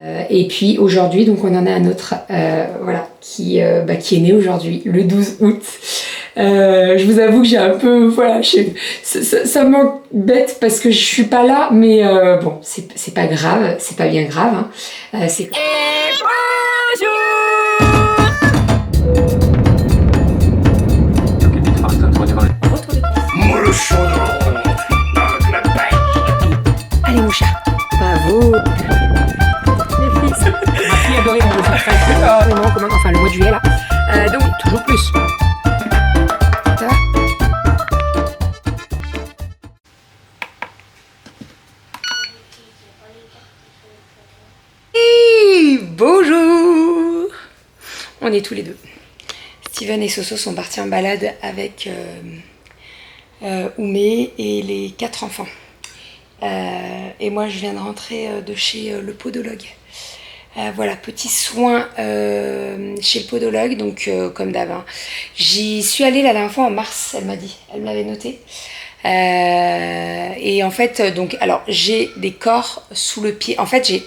Et puis aujourd'hui, donc on en a un autre, voilà, qui est né aujourd'hui, le 12 août. Je vous avoue que j'ai un peu, voilà, ça m'embête parce que je suis pas là, mais bon, c'est pas grave, c'est pas bien grave. Hein. C'est... Allez mon chat, bravo. Ma fille adorait quand je fais ça. Enfin le mois de juillet là. Donc toujours plus. Ça va? Et bonjour. On est tous les deux. Steven et Soso sont partis en balade avec Oumé et les 4 enfants. Et moi je viens de rentrer de chez le podologue. Voilà, petit soin chez le podologue, donc comme d'hab. Hein. J'y suis allée la dernière fois en mars, elle m'a dit, elle me l'avait noté. Et en fait, donc, alors j'ai des corps sous le pied. En fait, j'ai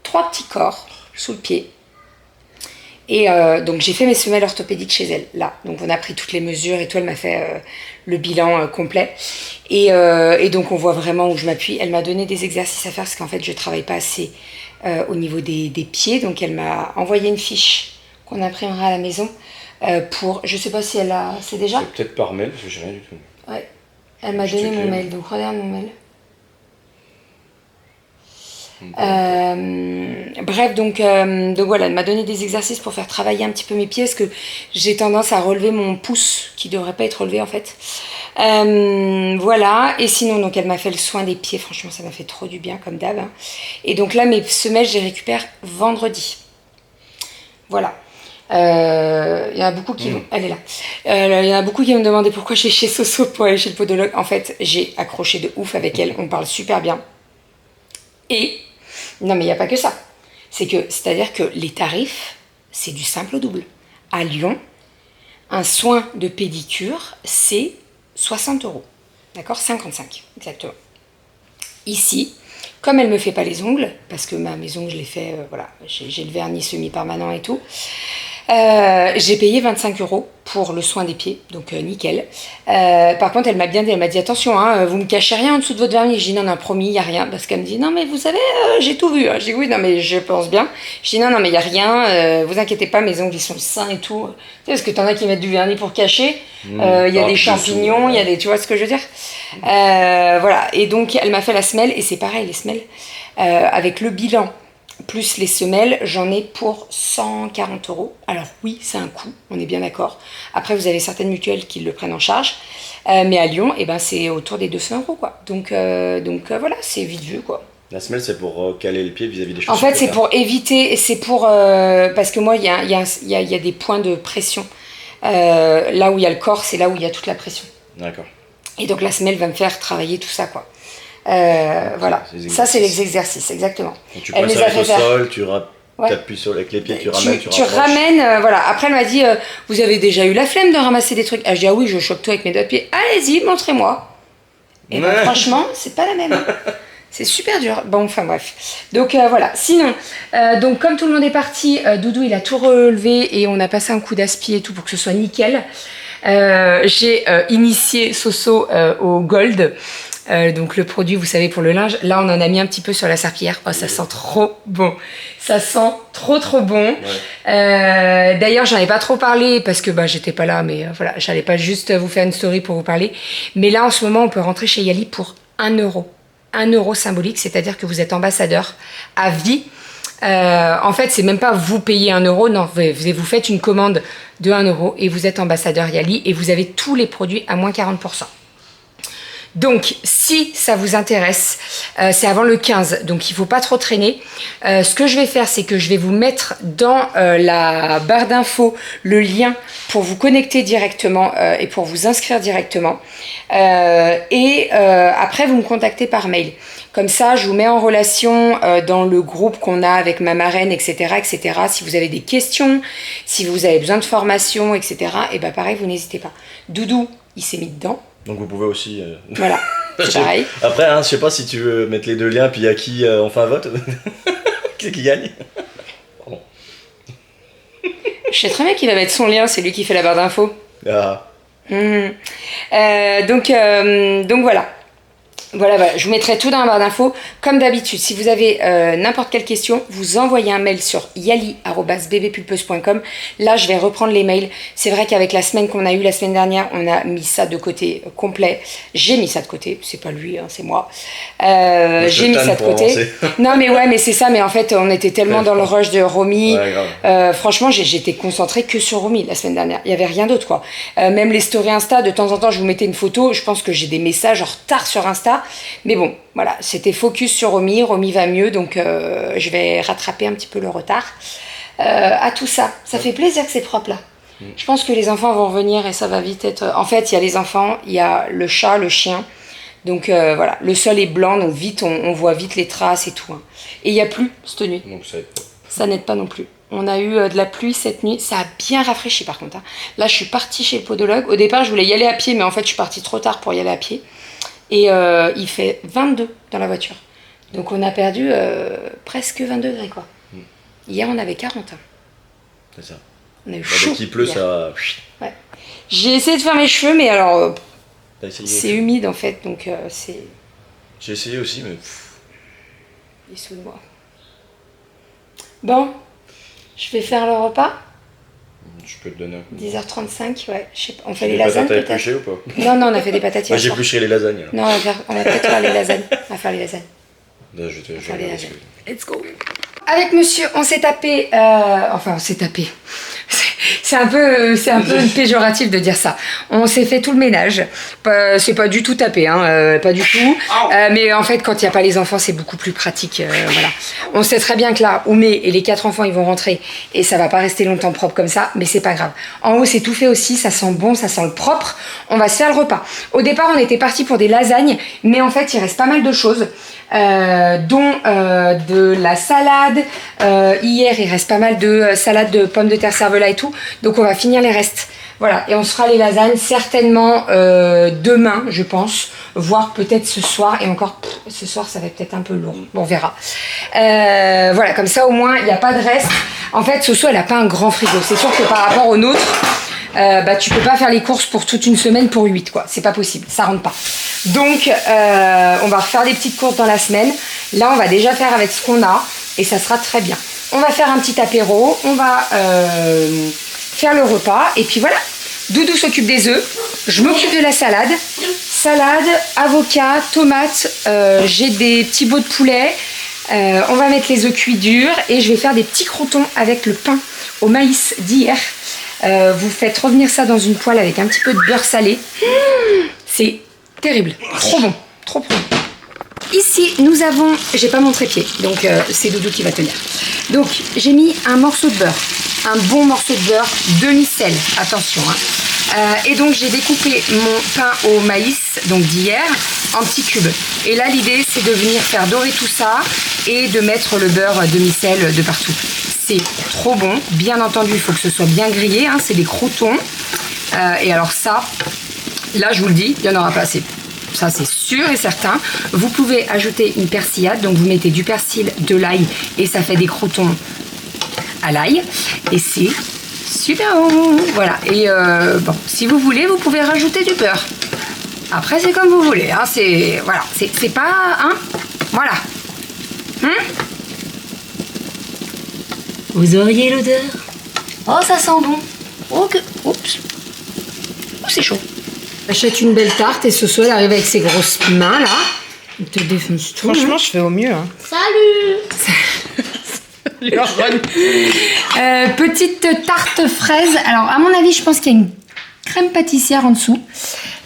3 petits corps sous le pied. Et donc j'ai fait mes semelles orthopédiques chez elle, là. Donc on a pris toutes les mesures et tout, elle m'a fait le bilan complet. Et donc on voit vraiment où je m'appuie. Elle m'a donné des exercices à faire parce qu'en fait je travaille pas assez au niveau des pieds. Donc elle m'a envoyé une fiche qu'on imprimera à la maison pour... Je sais pas si elle a... C'est déjà? C'est peut-être par mail, parce que j'ai rien du tout. Ouais. Elle m'a donné mon mail, donc regarde mon mail. Bref, donc voilà, elle m'a donné des exercices pour faire travailler un petit peu mes pieds parce que j'ai tendance à relever mon pouce qui devrait pas être relevé en fait. Voilà, et sinon donc elle m'a fait le soin des pieds, franchement ça m'a fait trop du bien comme d'hab. Hein. Et donc là mes semelles je les récupère vendredi. Voilà. Il y en a beaucoup qui vont... Elle est là. Il y en a beaucoup qui me demandaient pourquoi je suis chez Soso pour aller chez le podologue. En fait, j'ai accroché de ouf avec elle, on parle super bien. Et, non mais il n'y a pas que ça. C'est-à-dire que les tarifs, c'est du simple au double. À Lyon, un soin de pédicure, c'est 60 €. D'accord? 55, exactement. Ici, comme elle ne me fait pas les ongles, parce que mes ongles, je les fais, voilà, j'ai le vernis semi-permanent et tout, j'ai payé 25 € pour le soin des pieds, donc nickel. Par contre, elle m'a bien dit, elle m'a dit attention, hein, vous me cachez rien en dessous de votre vernis. Je dis non, non, promis, il n'y a rien. Parce qu'elle me dit non, mais vous savez, j'ai tout vu. Je dis oui, non, mais je pense bien. Je dis non, non, mais il n'y a rien, vous inquiétez pas, mes ongles ils sont sains et tout. Tu sais, parce que t'en as qui mettent du vernis pour cacher, il y a des champignons, il y a des. Tu vois ce que je veux dire? Voilà, et donc elle m'a fait la semelle, et c'est pareil, les semelles, avec le bilan. Plus les semelles, j'en ai pour 140 €. Alors oui, c'est un coût, on est bien d'accord. Après, vous avez certaines mutuelles qui le prennent en charge. Mais à Lyon, eh ben, c'est autour des 200 € quoi. Donc voilà, c'est vite vu quoi. La semelle, c'est pour caler le pied vis-à-vis des chaussures. En fait, c'est pour éviter, c'est pour... parce que moi, il y a des points de pression. Là où il y a le corps, c'est là où il y a toute la pression. D'accord. Et donc la semelle va me faire travailler tout ça quoi. Voilà, ça c'est les exercices, exactement. Donc, tu passes avec au sol, tu appuies avec les pieds, tu ramènes, tu ramènes, voilà. Après elle m'a dit, vous avez déjà eu la flemme de ramasser des trucs? Ah, je dis ah oui, je choque tout avec mes doigts de pied. Allez-y, montrez-moi. Et ben, franchement, c'est pas la même. C'est super dur. Bon, enfin bref. Donc voilà. Sinon, donc comme tout le monde est parti, Doudou il a tout relevé et on a passé un coup d'aspi et tout pour que ce soit nickel. J'ai initié Soso au Gold. Donc le produit, vous savez, pour le linge. Là, on en a mis un petit peu sur la serpillière. Oh, ça sent trop bon. Ça sent trop bon. Ouais. D'ailleurs, j'en ai pas trop parlé parce que j'étais pas là, mais voilà, j'allais pas juste vous faire une story pour vous parler. Mais là, en ce moment, on peut rentrer chez Yali pour 1 €. 1 € symbolique, c'est-à-dire que vous êtes ambassadeur à vie. En fait, c'est même pas vous payez 1 €, non, vous faites une commande de 1 € et vous êtes ambassadeur Yali et vous avez tous les produits à moins 40%. Donc, si ça vous intéresse, c'est avant le 15, donc il ne faut pas trop traîner. Ce que je vais faire, c'est que je vais vous mettre dans la barre d'infos le lien pour vous connecter directement et pour vous inscrire directement. Après, vous me contactez par mail. Comme ça, je vous mets en relation dans le groupe qu'on a avec ma marraine, etc., etc. Si vous avez des questions, si vous avez besoin de formation, etc., et ben pareil, vous n'hésitez pas. Doudou, il s'est mis dedans. Donc vous pouvez aussi... Voilà, c'est pareil. Après, hein, je sais pas si tu veux mettre les deux liens, puis à qui on fait un vote. Qui c'est qui gagne? Pardon. Je sais très bien qu'il va mettre son lien, c'est lui qui fait la barre d'infos. Ah. Donc voilà. Voilà, je vous mettrai tout dans la barre d'infos. Comme d'habitude, si vous avez n'importe quelle question, vous envoyez un mail sur yali@bbpulpeuse.com. Là, je vais reprendre les mails. C'est vrai qu'avec la semaine qu'on a eue la semaine dernière, on a mis ça de côté complet. J'ai mis ça de côté. C'est pas lui, hein, c'est moi. J'ai mis ça de côté. Non, mais ouais, mais c'est ça. Mais en fait, on était tellement dans le rush de Romy. Ouais, franchement, j'étais concentrée que sur Romy la semaine dernière. Il y avait rien d'autre, quoi. Même les stories Insta, de temps en temps, je vous mettais une photo. Je pense que j'ai des messages en retard sur Insta. Mais bon, voilà, c'était focus sur Romy. Romy va mieux, donc je vais rattraper un petit peu le retard. À tout ça, ça fait plaisir que c'est propre là. Je pense que les enfants vont revenir et ça va vite être... En fait, il y a les enfants, il y a le chat, le chien. Donc voilà, le sol est blanc, donc vite, on voit vite les traces et tout. Hein. Et il n'y a plus cette nuit. Donc ça n'aide pas non plus. On a eu de la pluie cette nuit, ça a bien rafraîchi par contre. Hein. Là, je suis partie chez le podologue. Au départ, je voulais y aller à pied, mais en fait, je suis partie trop tard pour y aller à pied. Et il fait 22 dans la voiture. Donc on a perdu presque 20 degrés quoi. Hier on avait 40. Hein. C'est ça. On a eu chaud. Dès qu'il pleut, hier. ça... Ouais. J'ai essayé de faire mes cheveux, mais alors c'est humide en fait, donc c'est... J'ai essayé aussi, mais... Il est sous de moi. Bon, je vais faire le repas. Je peux te donner un coup. 10h35, ouais. Je sais pas. On fait les lasagnes peut-être. Épluché ou pas? Non, on a fait des patates. Moi j'éplucherai les lasagnes. Alors. Non, on va peut-être faire les lasagnes. On va faire les lasagnes. Là, je vais faire les lasagnes. Let's go. Avec monsieur, on s'est tapé... Enfin, on s'est tapé. C'est un peu péjoratif de dire ça. On s'est fait tout le ménage. C'est pas du tout tapé, hein, pas du tout. Mais en fait, quand il n'y a pas les enfants, c'est beaucoup plus pratique. Voilà. On sait très bien que là, Oumé et les 4 enfants, ils vont rentrer et ça va pas rester longtemps propre comme ça, mais c'est pas grave. En haut, c'est tout fait aussi, ça sent bon, ça sent le propre. On va se faire le repas. Au départ, on était parti pour des lasagnes, mais en fait, il reste pas mal de choses. Dont de la salade. Hier, il reste pas mal de salade de pommes de terre cervelas et tout. Donc, on va finir les restes. Voilà, et on se fera les lasagnes certainement demain, je pense, voire peut-être ce soir. Et encore, ce soir, ça va peut-être un peu lourd. Bon, on verra. Voilà, comme ça, au moins, il n'y a pas de reste. En fait, Soso, elle n'a pas un grand frigo. C'est sûr que par rapport au nôtre, tu peux pas faire les courses pour toute une semaine pour 8, quoi. C'est pas possible, ça rentre pas. Donc, on va refaire des petites courses dans la semaine. Là, on va déjà faire avec ce qu'on a et ça sera très bien. On va faire un petit apéro, on va faire le repas et puis voilà. Doudou s'occupe des œufs, je m'occupe de la salade. Salade, avocat, tomates, j'ai des petits bouts de poulet. On va mettre les œufs cuits durs et je vais faire des petits croûtons avec le pain au maïs d'hier. Vous faites revenir ça dans une poêle avec un petit peu de beurre salé. C'est terrible, trop bon, trop bon. Ici, nous avons, j'ai pas mon trépied, donc c'est Doudou qui va tenir. Donc, j'ai mis un morceau de beurre, un bon morceau de beurre, demi-sel, attention. Hein. Et donc, j'ai découpé mon pain au maïs, donc d'hier, en petits cubes. Et là, l'idée, c'est de venir faire dorer tout ça et de mettre le beurre demi-sel de partout. C'est trop bon. Bien entendu, il faut que ce soit bien grillé. Hein, c'est des croûtons. Et alors ça, là, je vous le dis, il n'y en aura pas assez. Ça, c'est sûr et certain. Vous pouvez ajouter une persillade. Donc, vous mettez du persil, de l'ail et ça fait des croûtons à l'ail. Et c'est super bon. Voilà. Et bon, si vous voulez, vous pouvez rajouter du beurre. Après, c'est comme vous voulez. Hein, c'est voilà. C'est pas... Hein, voilà. Vous auriez l'odeur. Oh, ça sent bon. Oh, que... Oups. Oh, c'est chaud. Achète une belle tarte et Soso, elle arrive avec ses grosses mains, là. Elle te défonce tout. Franchement, je fais au mieux. Hein. Salut. Petite tarte fraise. Alors, à mon avis, je pense qu'il y a une crème pâtissière en dessous.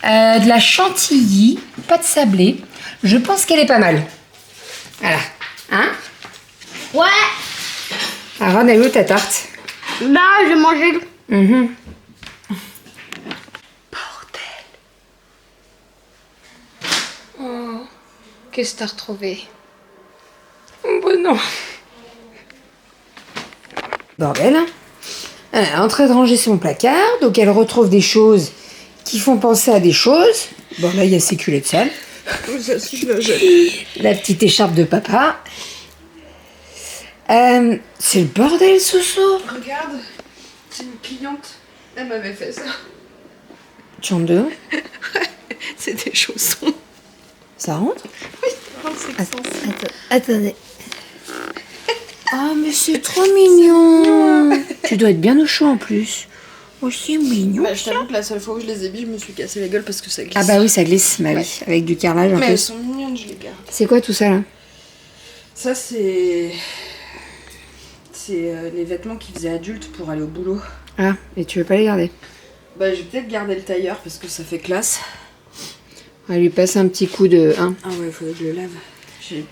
De la chantilly, pâte sablée. Je pense qu'elle est pas mal. Voilà. Hein? Ouais. Aaron, elle est où ta tarte? Bah, j'ai mangé. Bordel. Oh, qu'est-ce que t'as retrouvé? Oh, bon, non. Bordel. Elle est en train de ranger son placard, donc elle retrouve des choses qui font penser à des choses. Bon, là, il y a ses culottes sales. La petite écharpe de papa. C'est le bordel, Soso. Regarde, c'est une cliente. Elle m'avait fait ça. Tu rentres dedans? C'est des chaussons. Ça rentre? Oui, c'est extensible. Attendez. Ah, mais c'est trop mignon. Tu dois être bien au chaud en plus. Oh, c'est mignon. Bah, je t'avoue que la seule fois où je les ai mis, je me suis cassé la gueule parce que ça glisse. Ah bah oui, ça glisse, bah oui, avec du carrelage un Mais peu. elles sont mignonnes, je les garde. C'est quoi tout ça là? Ça, c'est les vêtements qu'ils faisaient adultes pour aller au boulot. Ah, et tu veux pas les garder? Bah, je vais peut-être garder le tailleur parce que ça fait classe. On va lui passer un petit coup de... Hein. Ah ouais, il faudrait que je le lave.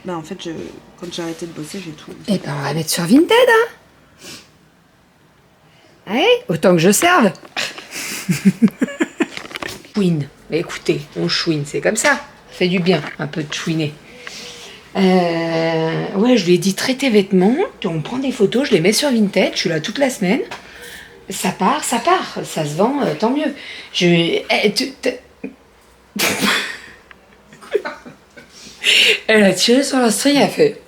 Bah, en fait, quand j'ai arrêté de bosser, j'ai tout. Eh ben, on va mettre sur Vinted, hein. Ouais, autant que je serve. Chouine. Mais écoutez, on chouine, c'est comme ça. Ça fait du bien, un peu de chouiner. Ouais, je lui ai dit, traite tes vêtements, on prend des photos, je les mets sur Vinted, je suis là toute la semaine. Ça part, ça se vend, tant mieux. Elle a tiré sur la string, elle a fait...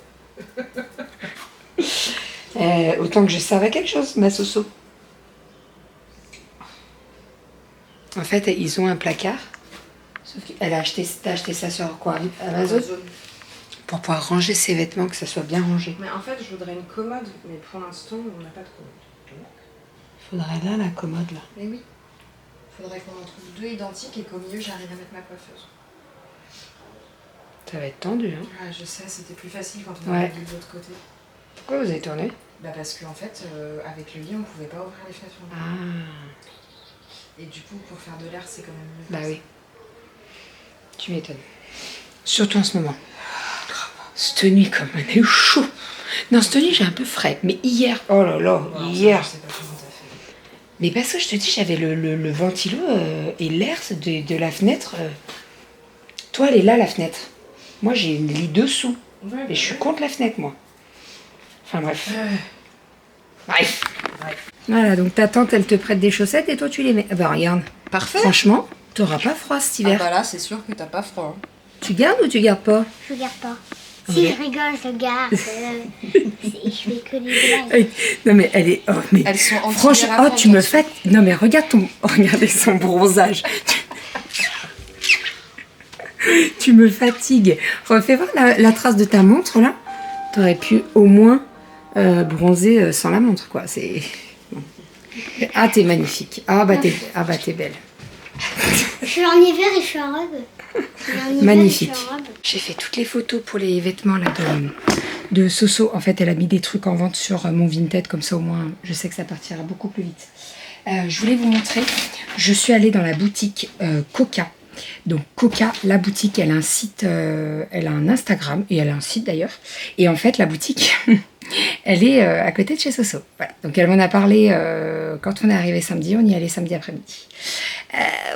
autant que je serve à quelque chose, ma Soso. En fait, ils ont un placard. Sauf qu'elle a acheté ça sur quoi? Amazon. Pour pouvoir ranger ses vêtements, que ça soit bien rangé. Mais en fait, je voudrais une commode, mais pour l'instant, on n'a pas de commode. Faudrait là la commode là. Mais oui. Faudrait qu'on en trouve deux identiques et qu'au milieu, j'arrive à mettre ma coiffeuse. Ça va être tendu, hein. Ouais, je sais, c'était plus facile quand on Ouais. avait de l'autre côté. Pourquoi vous avez tourné? Bah parce qu'en fait, avec le lit, on pouvait pas ouvrir les fenêtres. Ah, Et du coup, pour faire de l'air, c'est quand même mieux. bah oui. Tu m'étonnes. Surtout en ce moment. Cette nuit, comme on est chaud. Non, cette nuit, j'ai un peu frais. Mais hier, oh là là, Bon, hier. Je sais pas comment t'as fait. Mais parce que je te dis, j'avais le ventilo et l'air de la fenêtre. Toi, elle est là, la fenêtre. Moi, j'ai le lit dessous. Ouais, Et je suis contre la fenêtre, moi. Enfin, bref. Bref. Voilà, donc ta tante, elle te prête des chaussettes et toi, tu les mets. Ah bah, regarde. Parfait. Franchement, t'auras pas froid cet Ah hiver. bah là, c'est sûr que t'as pas froid. Hein. Tu gardes ou tu gardes pas? Je regarde pas. Ouais. Si je rigole, je garde. Je fais que des blagues. Non, mais elle est... Oh, mais... Elles sont Franchement, oh, tu me fais... Non, mais regarde ton... Regardez son bronzage. Tu me fatigues. Refais voir la trace de ta montre, là. T'aurais pu au moins bronzer sans la montre, quoi. C'est... Bon. Ah, t'es magnifique. Ah, bah, t'es belle. Je suis en hiver et je suis en robe. Je suis en hiver Magnifique. et je suis en robe. J'ai fait toutes les photos pour les vêtements là de Soso. En fait, elle a mis des trucs en vente sur mon Vinted, comme ça au moins, je sais que ça partira beaucoup plus vite. Je voulais vous montrer, je suis allée dans la boutique Coca. Donc Coca, la boutique, elle a un site, elle a un Instagram et elle a un site d'ailleurs. Et en fait, la boutique, elle est à côté de chez Soso. Voilà. Donc elle m'en a parlé quand on est arrivé samedi, on y allait samedi après-midi.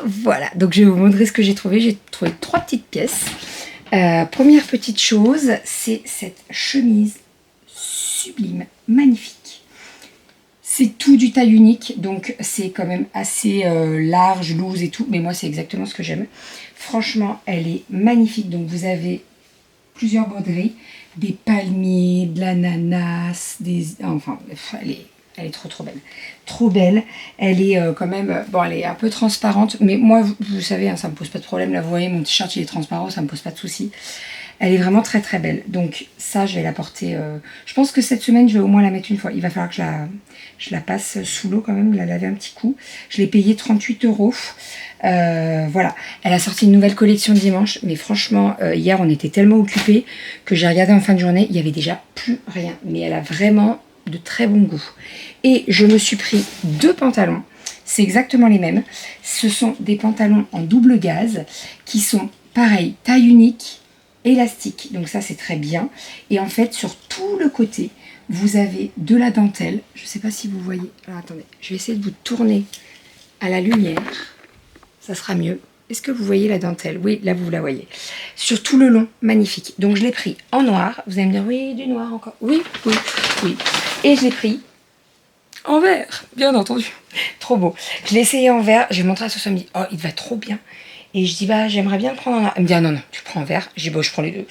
Voilà, donc je vais vous montrer ce que j'ai trouvé. J'ai trouvé 3 petites pièces. Première petite chose, c'est cette chemise sublime, magnifique. C'est tout du taille unique, donc c'est quand même assez large, loose et tout, mais moi c'est exactement ce que j'aime. Franchement, elle est magnifique, donc vous avez plusieurs broderies, des palmiers, de l'ananas, enfin, elle est trop belle. Trop belle, elle est quand même, bon elle est un peu transparente, mais moi vous savez, hein, ça me pose pas de problème, là vous voyez mon t-shirt il est transparent, ça me pose pas de soucis. Elle est vraiment très belle. Donc ça, je vais la porter... je pense que cette semaine, je vais au moins la mettre une fois. Il va falloir que je la passe sous l'eau quand même, la laver un petit coup. Je l'ai payée 38 €. Voilà. Elle a sorti une nouvelle collection dimanche. Mais franchement, hier, on était tellement occupés que j'ai regardé en fin de journée. Il n'y avait déjà plus rien. Mais elle a vraiment de très bon goût. Et je me suis pris 2 pantalons. C'est exactement les mêmes. Ce sont des pantalons en double gaze qui sont, pareil, taille unique, élastique, donc ça c'est très bien. Et en fait sur tout le côté vous avez de la dentelle. Je sais pas si vous voyez. Alors attendez, je vais essayer de vous tourner à la lumière, ça sera mieux. Est-ce que vous voyez la dentelle? Oui, là vous la voyez. Sur tout le long, magnifique. Donc je l'ai pris en noir. Vous allez me dire oui, du noir encore. Oui. Et je l'ai pris en vert, bien entendu. Trop beau. Je l'ai essayé en vert, j'ai montré à ce samedi. Oh, il va trop bien. Et je dis, bah, j'aimerais bien le prendre en... Elle me dit, ah non, tu le prends en vert. Je dis, bon, je prends les deux.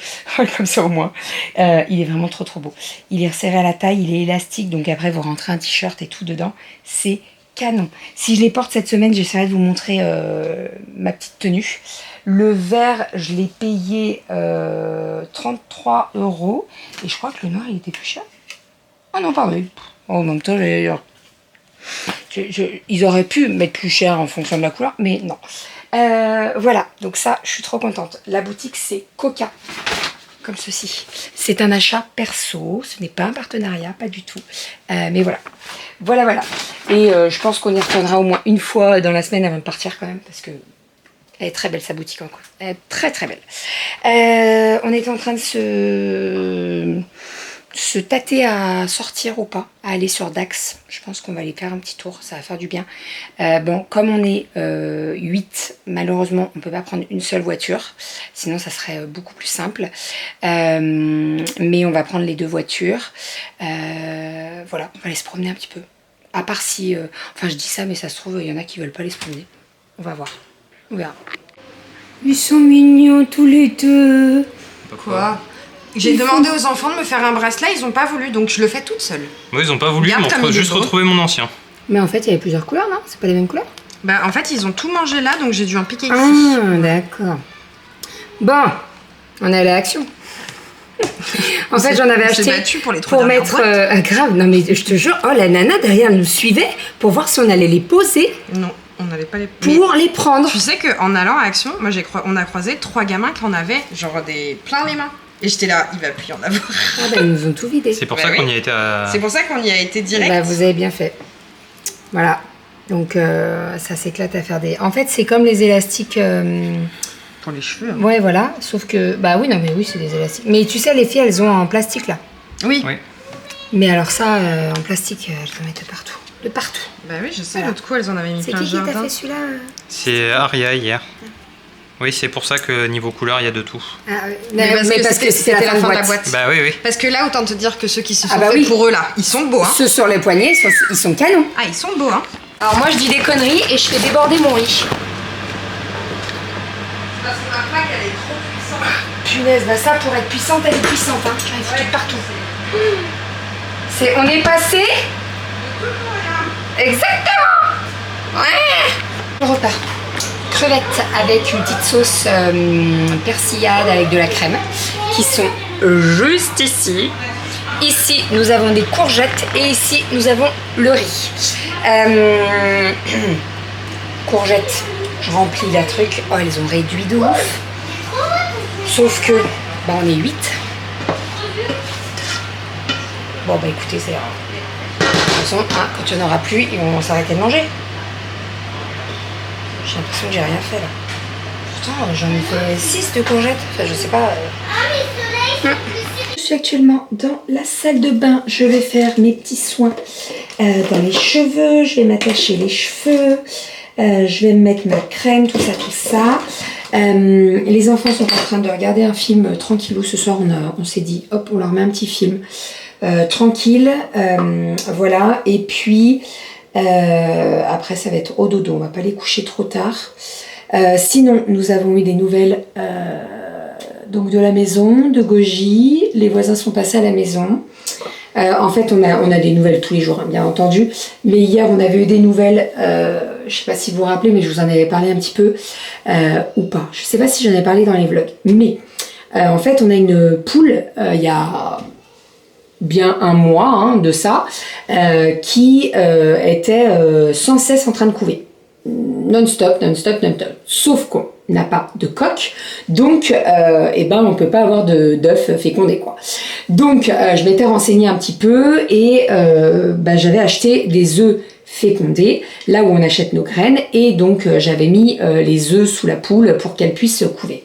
Comme ça, au moins. Il est vraiment trop, trop beau. Il est resserré à la taille, il est élastique. Donc après, vous rentrez un t-shirt et tout dedans. C'est canon. Si je les porte cette semaine, j'essaierai de vous montrer ma petite tenue. Le vert, je l'ai payé 33 €. Et je crois que le noir, il était plus cher. Ah non, pardon. En même temps, ils auraient pu mettre plus cher en fonction de la couleur, mais non. Voilà, donc ça, je suis trop contente. La boutique, c'est Coca, comme ceci. C'est un achat perso, ce n'est pas un partenariat, pas du tout. Mais voilà, voilà. Et je pense qu'on y retournera au moins une fois dans la semaine avant de partir quand même, parce que elle est très belle, sa boutique encore. Elle est très très belle. On était en train de se tâter à sortir ou pas, à aller sur Dax. Je pense qu'on va aller faire un petit tour, ça va faire du bien. Bon, comme on est 8, malheureusement, on ne peut pas prendre une seule voiture, sinon ça serait beaucoup plus simple. Mais on va prendre les 2 voitures. Voilà, on va aller se promener un petit peu. À part si... enfin, je dis ça, mais ça se trouve, il y en a qui veulent pas aller se promener. On va voir. On verra. Ils sont mignons tous les deux. Quoi? J'ai demandé aux enfants de me faire un bracelet, ils ont pas voulu, donc je le fais toute seule. Oui, ils ont pas voulu, ils m'ont juste retrouvé mon ancien. Mais en fait, il y avait plusieurs couleurs, non? C'est pas les mêmes couleurs? Bah, en fait, ils ont tout mangé là, donc j'ai dû en piquer ici. Ah, d'accord. Bon, on est allé à l'action. En fait, j'en avais acheté battu pour les 3 mettre... grave, non mais je te jure, oh, la nana derrière nous suivait pour voir si on allait les poser. Non. On n'allait pas les pour les prendre. Tu sais qu'en allant à Action, moi on a croisé 3 gamins qui en avaient genre plein les mains. Et j'étais là, il va plus y en avoir. Ah bah ils nous ont tout vidé. C'est pour ça qu'on y a été C'est pour ça qu'on y a été direct. Bah vous avez bien fait. Voilà. Donc ça s'éclate à faire des... En fait c'est comme les élastiques... Pour les cheveux. Hein. Ouais voilà, sauf que... Bah oui, non mais oui c'est des élastiques. Mais tu sais les filles elles ont en plastique là. Oui. Mais alors ça, en plastique, elles en mettent partout. De partout. Bah oui, je sais, l'autre coup, elles en avaient mis plein de jardin. C'est qui t'a fait celui-là C'est Aria hier. Oui, c'est pour ça que niveau couleur, il y a de tout. Ah, mais parce que c'était la fin de la boîte. Bah oui. Parce que là, autant te dire que ceux qui se sont faits pour eux, là, ils sont beaux, hein. Ceux sur les poignets, ils sont canons. Ah, ils sont beaux, hein. Alors moi, je dis des conneries et je fais déborder mon riz. Parce que ma plaque, elle est trop puissante. Punaise, bah ça, pour être puissante, elle est puissante, hein. Elle est foutue de partout. On est passé... Exactement. Ouais. Le repas. Crevettes avec une petite sauce persillade avec de la crème qui sont juste ici. Ici, nous avons des courgettes et ici, nous avons le riz. Courgettes, je remplis la truc. Oh, elles ont réduit de ouf. Sauf que, bah, on est 8. Bon, bah écoutez, c'est... De toute façon, hein, quand il n'y en aura plus, ils vont s'arrêter de manger. J'ai l'impression que j'ai rien fait là. Pourtant, j'en ai fait 6 de courgettes. Enfin, je sais pas. Je suis actuellement dans la salle de bain. Je vais faire mes petits soins dans les cheveux. Je vais m'attacher les cheveux. Je vais me mettre ma crème, tout ça. Les enfants sont en train de regarder un film tranquillou. Ce soir, on s'est dit, hop, on leur met un petit film. Tranquille, voilà, et puis après ça va être au dodo, on va pas les coucher trop tard. Sinon nous avons eu des nouvelles donc de la maison, de Goji, les voisins sont passés à la maison. En fait on a des nouvelles tous les jours, hein, bien entendu, mais hier on avait eu des nouvelles, je sais pas si vous vous rappelez, mais je vous en avais parlé un petit peu, ou pas, je sais pas si j'en ai parlé dans les vlogs, mais en fait on a une poule, il y a bien un mois hein, de ça, qui était sans cesse en train de couver. Non-stop. Sauf qu'on n'a pas de coque, donc on peut pas avoir d'œufs fécondés, quoi. Donc je m'étais renseignée un petit peu et j'avais acheté des œufs fécondés, là où on achète nos graines, et donc j'avais mis les œufs sous la poule pour qu'elle puisse couver.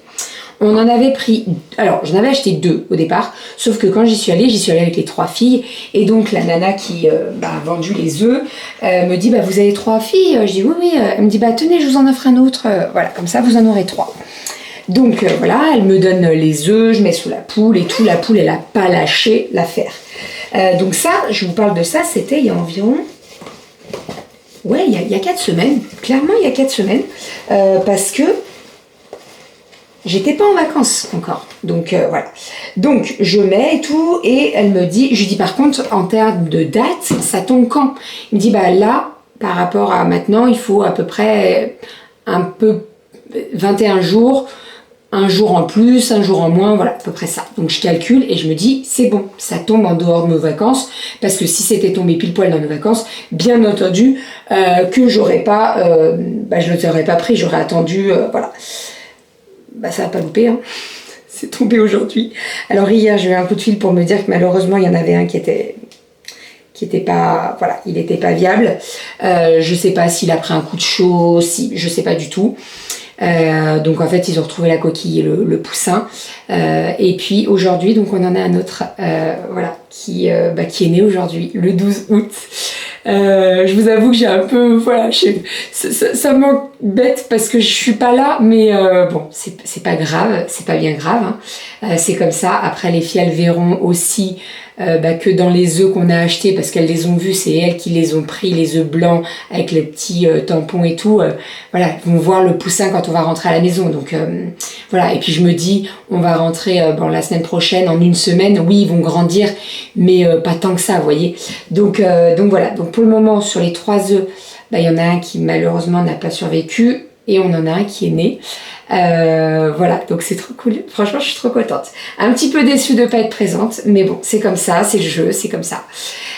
On en avait pris... Alors, j'en avais acheté 2 au départ, sauf que quand j'y suis allée avec les 3 filles, et donc la nana qui a vendu les œufs me dit, vous avez 3 filles? Je dis oui. Elle me dit, tenez, je vous en offre un autre. Voilà, comme ça, vous en aurez 3. Donc voilà, elle me donne les œufs, je mets sous la poule et tout. La poule, elle n'a pas lâché l'affaire. Donc ça, je vous parle de ça, c'était il y a environ... Ouais, il y a 4 semaines. Clairement, il y a 4 semaines. Parce que J'étais pas en vacances encore, donc voilà. Donc je mets et tout, et elle me dit, je lui dis par contre en termes de date, ça tombe quand? Il me dit bah là, par rapport à maintenant, il faut à peu près un peu 21 jours, un jour en plus, un jour en moins, voilà, à peu près ça. Donc je calcule et je me dis, c'est bon, ça tombe en dehors de nos vacances, parce que si c'était tombé pile poil dans nos vacances, bien entendu que j'aurais pas, je ne l'aurais pas pris, j'aurais attendu, voilà. Bah ça n'a pas loupé, hein. C'est tombé aujourd'hui. Alors hier, j'ai eu un coup de fil pour me dire que malheureusement, il y en avait un qui était pas, voilà, il n'était pas viable. Je sais pas s'il a pris un coup de chaud, je sais pas du tout. Donc en fait ils ont retrouvé la coquille et le poussin, et puis aujourd'hui donc on en a un autre voilà qui est né aujourd'hui le 12 août. Je vous avoue que j'ai un peu voilà ça m'embête parce que je suis pas là, mais bon c'est pas grave, c'est pas bien grave, hein. C'est comme ça. Après les filles elles verront aussi que dans les œufs qu'on a achetés, parce qu'elles les ont vus, c'est elles qui les ont pris, les œufs blancs avec les petits tampons et tout, voilà, elles vont voir le poussin quand on va rentrer à la maison, donc voilà. Et puis je me dis, on va rentrer la semaine prochaine, en une semaine, oui ils vont grandir, mais pas tant que ça, vous voyez, donc voilà. Donc pour le moment sur les 3 œufs, il y en a un qui malheureusement n'a pas survécu, et on en a un qui est né. Voilà, donc c'est trop cool. Franchement, je suis trop contente. Un petit peu déçue de ne pas être présente, mais bon, c'est comme ça, c'est le jeu, c'est comme ça.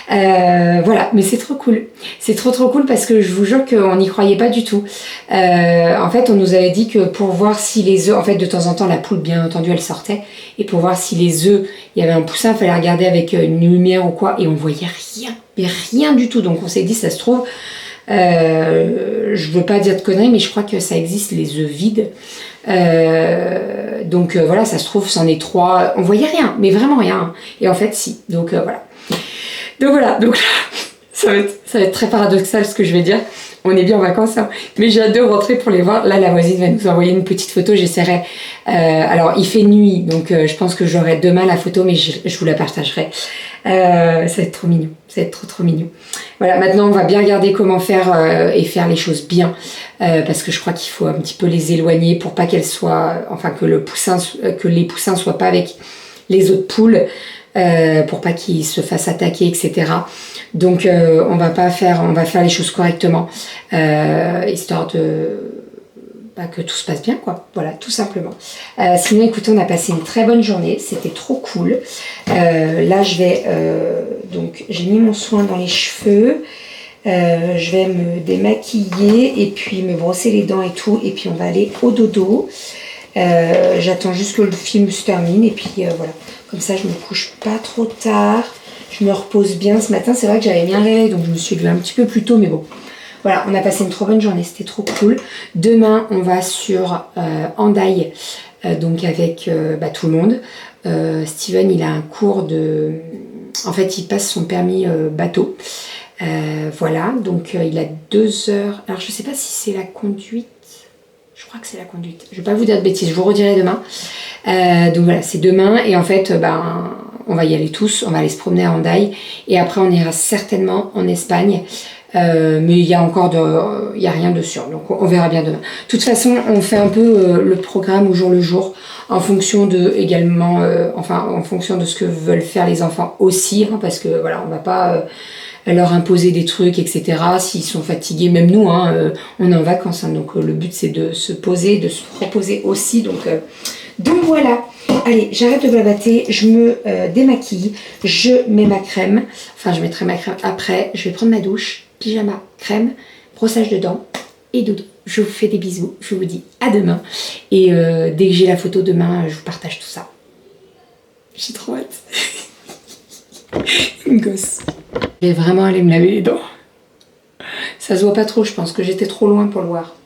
Voilà, mais c'est trop cool. C'est trop cool parce que je vous jure qu'on n'y croyait pas du tout. En fait, on nous avait dit que pour voir si les œufs, en fait, de temps en temps, la poule, bien entendu, elle sortait, et pour voir si les œufs, il y avait un poussin, il fallait regarder avec une lumière ou quoi, et on voyait rien, mais rien du tout. Donc on s'est dit, ça se trouve, je veux pas dire de conneries, mais je crois que ça existe les œufs vides. Donc voilà, ça se trouve, c'en est 3. On voyait rien, mais vraiment rien. Et en fait, si. Donc voilà. Donc là, ça va être très paradoxal ce que je vais dire. On est bien en vacances, hein, mais j'ai hâte de rentrer pour les voir. Là, la voisine va nous envoyer une petite photo. J'essaierai. Alors, il fait nuit, donc je pense que j'aurai demain la photo, mais je vous la partagerai. Ça va être trop mignon. Ça va être trop mignon. Voilà, maintenant, on va bien regarder comment faire et faire les choses bien, parce que je crois qu'il faut un petit peu les éloigner pour pas qu'elles soient, enfin que les poussins soient pas avec les autres poules. Pour pas qu'ils se fassent attaquer, etc. Donc on va faire les choses correctement, histoire de que tout se passe bien, quoi. Voilà, tout simplement. Sinon, écoutez, on a passé une très bonne journée, c'était trop cool. Là, donc j'ai mis mon soin dans les cheveux. Je vais me démaquiller et puis me brosser les dents et tout, et puis on va aller au dodo. J'attends juste que le film se termine, et puis voilà. Comme ça, je me couche pas trop tard. Je me repose bien. Ce matin, c'est vrai que j'avais bien réveillé, donc je me suis levée un petit peu plus tôt, mais bon. Voilà, on a passé une trop bonne journée, c'était trop cool. Demain, on va sur Hendaye, donc avec tout le monde. Steven, il a un cours de... En fait, il passe son permis bateau. Voilà, donc il a 2 heures. Alors, je sais pas si c'est la conduite. Je crois que c'est la conduite. Je vais pas vous dire de bêtises, je vous redirai demain. Donc voilà, c'est demain, et en fait, on va y aller tous, on va aller se promener à Hendaye, et après on ira certainement en Espagne, mais il y a rien de sûr, donc on verra bien demain. De toute façon, on fait un peu le programme au jour le jour, en fonction de en fonction de ce que veulent faire les enfants aussi, hein, parce que voilà, on va pas leur imposer des trucs, etc. S'ils sont fatigués, même nous, hein, on est en vacances, hein, donc le but c'est de se poser, de se reposer aussi, donc voilà. Allez, j'arrête de blablater, je me démaquille, je mets ma crème, enfin je mettrai ma crème après, je vais prendre ma douche, pyjama, crème, brossage de dents et dodo. Je vous fais des bisous, je vous dis à demain, et dès que j'ai la photo demain, je vous partage tout ça. J'ai trop hâte. Une gosse. Je vais vraiment aller me laver les dents. Ça se voit pas trop, je pense que j'étais trop loin pour le voir.